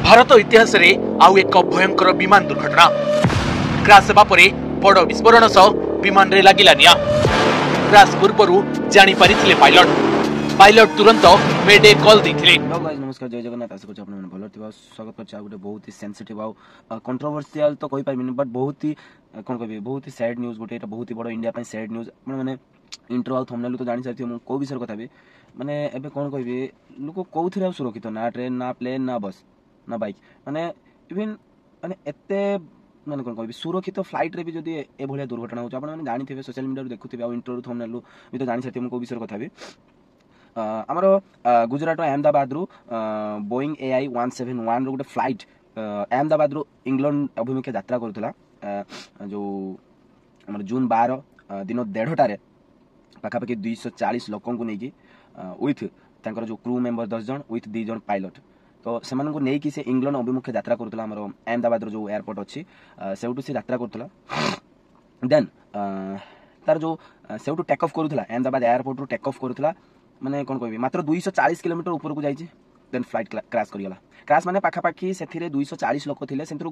भारत इतिहास रे आउ एक भयंकर विमान दुर्घटना क्राश हेबा परे बड़ विस्फोरण सह विमान रे लागिला निया। क्राश पूर्व जानी पारिथिले पायलट तुरंत मेडे कॉल देथिले। हेलो गाइस, नमस्कार, जय जगन्नाथ। आशा करछ आपन भलो थिबा। स्वागत करछ आ गुटे बहुत ही सेंसिटिव आ कंट्रोवर्शियल तो कहि पाइबिनी, बट बहुत ही कोन कहबी बहुत ही सैड न्यूज़। गुटे एटा बहुत ही बड़ इंडिया पय सैड न्यूज़। आपन माने इंट्रो आ थंबनेल तो जानि साथि को विषय कथा भी माने एबे कोन कहबी लोक कोउथिरे सुरक्षित ना ट्रेन ना प्लेन ना बस ना बाइक, माने इवन माने एते माने कोन कहबी सुरक्षित फ्लाइट रे भी जदी ए भलिया दुर्घटना हो, आपन माने जानि थिबे, सोशल मीडिया रे देखुथिबे, आ इंट्रो थंबनेल भी तो जानि साथि को विषय कथा भी आमर गुजरात अहमदाबाद रु बोइंग AI 171 रो गोटे फ्लाइट अहमदाबाद रु इंग्लैंड अभिमुखे यात्रा करुला। जो आमर जून 12 दिन 1:30 पाखापाखि 240 लोक को लेकिन विथ तांकर जो क्रू मेंबर 10 जन विथ 2 जन पायलट, तो से नहीं से इंग्लैंड अभिमुखे यात्रा करुला। आमर अहमदाबाद रो जो एयरपोर्ट अच्छी सेउटू से यात्रा करुला। देन तार जो सेउटू टेक ऑफ करुला, अहमदाबाद एयरपोर्ट रु टेक ऑफ करुला, माने कोन कहबी मात्र 240 किलोमीटर ऊपर को जाइए। देन फ्लाइट क्रैश करिगला। क्रैश माने पाखापाखि से 240 लोक थिले, सेंतरु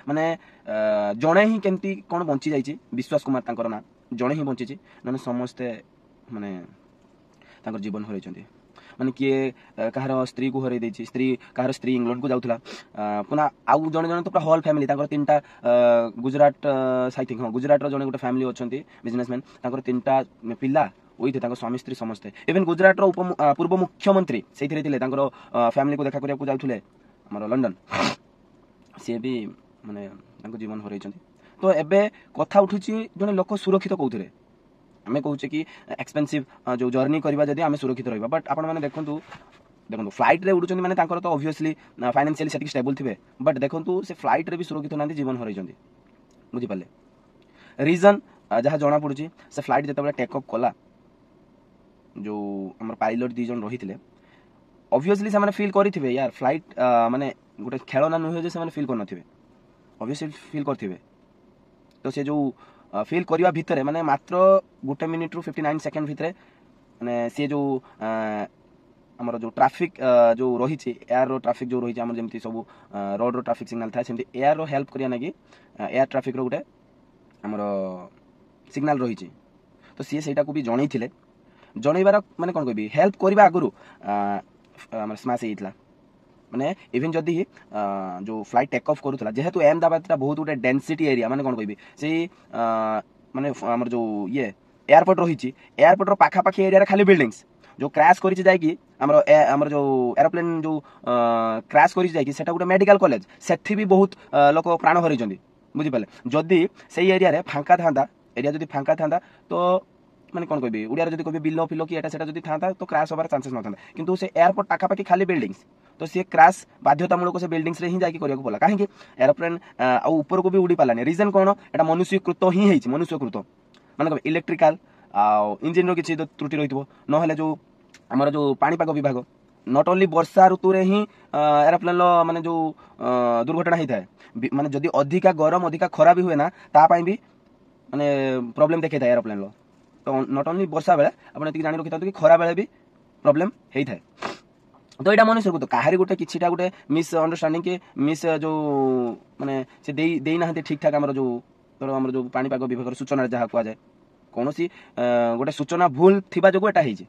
माने जणे ही केमती कोन बंची जाइए। विश्वास कुमार तांकर ना जणे ही बंची ना समस्ते माने तांकर जीवन हरई छथि। माने किए कहार स्त्री को हरई देछि, कहार स्त्री इंग्लैंड को जाउथला, पुना आउ जणे जणे तो पूरा होल फैमिली तांकर तीनटा गुजरात आई थिंक गुजरात रो जणे गोटे फैमिली अछंती बिजनेसमैन, तांकर तीनटा पिल्ला ओइथे तांको स्वामी स्त्री समस्ते। इवन गुजरात रो पूर्व मुख्यमंत्री सेथिरे थिले, तांकर फैमिली को देखा करिया को जाउथले हमर लंडन, से भी माने तांको जीवन हरई छथि। तो एबे कथा उठुची जने लोक सुरक्षित कोउथिरे। हमें कहूचे कि एक्सपेंसिव जो जर्नी करबा जदी हमें सुरक्षित रहबा, बट आपण माने देखंतु फ्लाइट रे उडुचंदी माने तांकर तो ऑब्वियसली फाइनेंशियली सेटिक स्टेबल थिबे, बट देखंतु से फ्लाइट रे भी सुरक्षित नांदी, जीवन हरई छथि। बुझि पाले रीजन जहा जणा पडुची, से फ्लाइट जतबे टेक ऑफ कला, जो हमर पायलट 2 जन रहिथिले, ऑब्वियसली से माने फील करिथिबे यार फ्लाइट माने गोटे खेलना नुहे जे से माने फील करनथिबे, ऑब्वियसली फील करथिबे। तो से जो फील करबा भितरे माने मात्र 1 मिनिट रु 59 सेकंड भितरे माने से जो हमर जो ट्रैफिक जो रही छि, एयर रो ट्रैफिक जो रही छि, हमर जेमति सब रोड रो ट्रैफिक सिग्नल था, सेमति एयर रो हेल्प करिया नाकी एयर ट्रैफिक रो गोटे हमर सिग्नल रही छि। तो सी सेटा को भी जणै थिले, जणैबार माने कोन कहबी हेल्प करबा आगुरु हमर स्मैश हेइतला। माने इवन जदी जो फ्लाइट टेक ऑफ करूथला, जेहेतु अहमदाबाद ता बहुत गुटे डेंसिटी एरिया, माने कोन कहबी से माने हमर जो ये एयरपोर्ट रही छि, एयरपोर्ट रो पाखा पाखी एरिया रे खाली बिल्डिंग्स जो क्रैश करि छि जायकी हमर जो एरोप्लेन जो क्रैश करि छि जायकी सेटा गुटे मेडिकल कॉलेज, सेठी भी बहुत लोक प्राण हरै जंदी। बुझि पाले जदी सेई एरिया रे फांका थांदा, एरिया जदी फांका थांदा तो माने कोन कहबी उडिया रे जदी कहबी बिलो फिलो की एटा सेटा जदी थांदा तो क्रैश होबार चांसेस न थांदा, किंतु से एयरपोर्ट पाखा पाखी खाली बिल्डिंग्स, तो से क्रैश बाध्यतामूलक से बिल्डिंग्स रे ही जाकी करिया को पला। काहे कि एरोप्लेन आ ऊपर को भी उडी पालानी। रीजन कोन, एटा मनुष्यकृत ही हेछि, मनुष्यकृत माने कहबी इलेक्ट्रिकल आ इंजन रो किछि त्रुटि रहितबो, न हेले जो हमर जो पानीपाग विभाग नॉट ओनली वर्षा ऋतु रे ही एरोप्लेन लो माने जो दुर्घटना ही थाए, माने जदी अधिका गरम अधिका खरा भी हुए ना ता पई भी माने प्रॉब्लम देखे थाए एरोप्लेन लो। तो नॉट ओनली वर्षा बेले आपण एति जानि रखिता कि खरा बेले भी प्रॉब्लम हेइ थाए। तो एटा मनुष्य को तो काहारी गोटे किछिटा गोटे मिस अंडरस्टैंडिंग के मिस जो माने से देई नाहते ठीक ठाक हमर जो तोर हमर जो पानीपाग विभाग सूचना जहा को जाय कोनोसी गोटे सूचना भूल थिबा जगो एटा हेइ जे,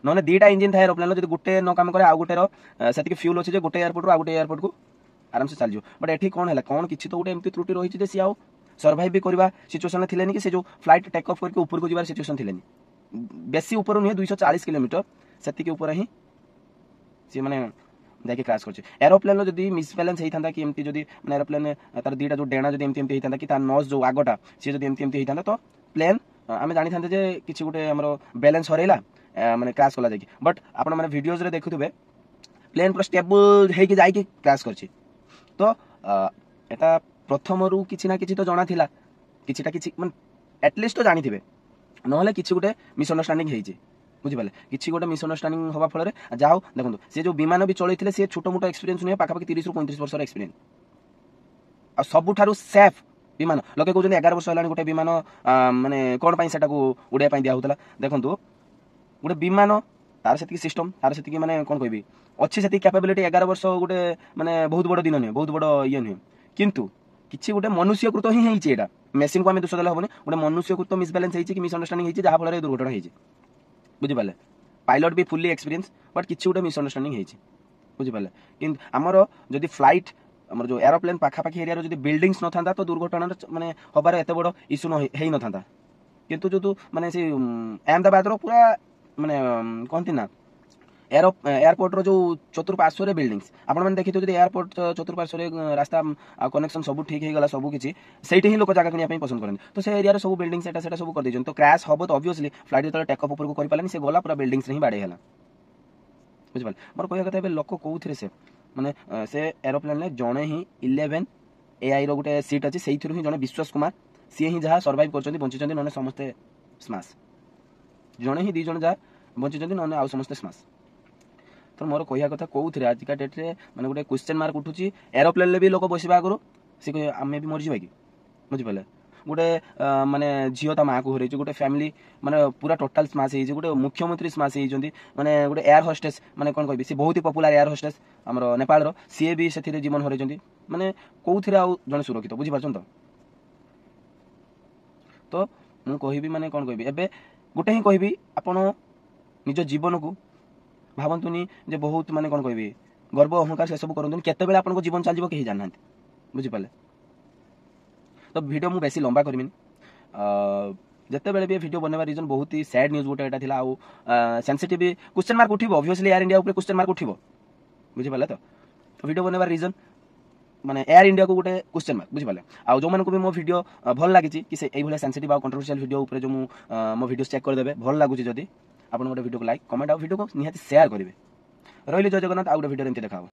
नने दीटा इंजन थाए एरोप्लेन लो, जदी गोटे न काम करे आ गोटे रो सेति के फ्यूल अछि जे गोटे एयरपोर्ट रो आ गोटे एयरपोर्ट को आराम से चल जो। बट एठी कोन हैला कोन किछि तो गोटे एमती त्रुटि रही छि जे सी आउ सर्वाइव भी करबा सिचुएशन थिलेनी कि से जो फ्लाइट टेक ऑफ करके ऊपर को जीवार सिचुएशन थिलेनी। बेसी ऊपर नुहे 240 किलोमीटर सेति के ऊपर ही से माने जाके क्रैश करछि। एरोप्लेन लो जदी मिसबैलेंस हेइ थांदा कि एमती जदी माने एरोप्लेन तार दीटा जो डेना जदी एमती हेइ थांदा कि तार नोज जो आगोटा से जदी एमती हेइ थांदा तो प्लेन आमे जानि थांते जे किछि गुटे हमरो बैलेंस हरैला माने क्रैश कला जाकी। बट आपण माने वीडियोज रे देखुथबे प्लेन पूरा स्टेबल हेइ के जाकी क्रैश करछि। तो एटा प्रथम रु किछि ना किछि तो जणा थिला, किछिटा किछि माने एटलीस्ट तो जानि थिबे, नहले किछि गुटे मिसअंडरस्टैंडिंग हेइ जे। बुझि पाले किछि गोटे मिसअंडरस्टैंडिंग होबा फଳରେ जाओ देखंतु से जो विमान भी चलैथिले से छोटो मोटो एक्सपीरियंस नै, पाखा पाखि 30 रु 35 वर्ष एक्सपीरियंस आ सबुठारु सेफ विमान। लोके कहउछन 11 वर्ष हलानी गोटे विमान माने कोन पई सेटा को उड़िया पई दिया होतला। देखंतु गोटे विमान तार से सिस्टम तार से माने कौन कहबी अच्छी से कैपेबिलिटी 11 वर्ष गोटे माने बहुत बड़ दिन नुहे बहुत बड़ ये नुहे किंतु किसी गोटे मनुष्यकृत ही होइछे एटा मेसिन को आम दोष देले हबनी गोटे मनुष्यकृत मिसबालांस होइछे कि मिसअंडरस्टैंडिंग होइछे जहाँ फल दुर्घटना होइछे बुझी पाले पायलट भी फुल्ली एक्सपीरियंस बट किसी गोटे मिसअंडरस्टैंडिंग होइछे बुझी पाले किंतु आमर जदि फ्लाइट आमर जो एरोप्लेन पाखापाखि एरिया जदि बिल्डिंग्स न था तो दुर्घटना माने हबार एत बड़ इश्यू न न था किंतु जो माने से अहमदाबाद रो पूरा माने कहती ना एयरपोर्ट रो जो चतुर्पार्श्व बिल्डिंग्स आपण मैंने देखी जो एयरपोर्ट चतुर्पार्श्व रास्ता कनेक्शन सब ठीक हो गला सब किसी से ही लोक जगह किनाई पसंद करते तो से एरिया सब बिल्डिंग सेटा सब कर दे तो क्रैश हम तो ऑब्वियसली फ्लाइट जो टेकअप ऊपर को कर पालानी से गला पूरा बिल्डिंग्स ही बाड़े है बुझिपाल मोर कहया कथा लोक कौन से माने से एरोप्लेन में जड़े ही 11 AI रो गोटे सीट अच्छी से जड़े विश्वास कुमार सी ही जहाँ सर्वाइव कर बंची ना समस्ते स्माश जड़े ही 2 जन जहाँ बंची ना आउ समस्ते स्माश तो मोर कहया कथा कौन आजिका डेट में मैंने गोटे क्वेश्चन मार्क उठुची एरोप्लेन भी लोक बसवा आगु सी आम भी मरीजा कि बुझिपारे गोटे माने झील ता माँ को हर गोटे फैमिली माने पूरा टोटाल स्माश हो गोटे मुख्यमंत्री स्माश होती माने गोटे एयर होस्टेस माने कौन कह बहुत ही पपुलार एयर होस्टेस आमर नेपाल सी भी से जीवन हर माने कौन आउ जन सुरक्षित बुझीपार तो मुझे कहि माने कौन कह एबे गोटे ही कहि आपण निज जीवन को भावतुनि जे बहुत माने कौन कह गर्व अहंकार से सब करते केत आपन जीवन चलो कहीं जाना बुझीपारे तो वीडियो मु बेसी लंबा करमिन जिते बेले भी वीडियो बनवा रीजन बहुत ही सैड न्यूज गोटे एटा थिला आउ सेंसिटिव क्वेश्चन मार्क उठिबो ऑब्वियसली एयर इंडिया ऊपर क्वेश्चन मार्क उठिबो बुझीपाले तो वीडियो बनवा रीजन माने एयर इंडिया को गोटे क्वेश्चन मार्क बुझीपाले आउ जो मानको भी मो वीडियो भल लागिची कि से एई भले सेंसिटिव आ कंट्रोवर्शियल वीडियो ऊपर जो मो वीडियो चेक कर देबे भल लागुची जदी आपन गोटे वीडियो को लाइक कमेंट आ वीडियो को निहाती शेयर करिवे रहिली जय जगन्नाथ आ गोटे वीडियो एंती देखाबो।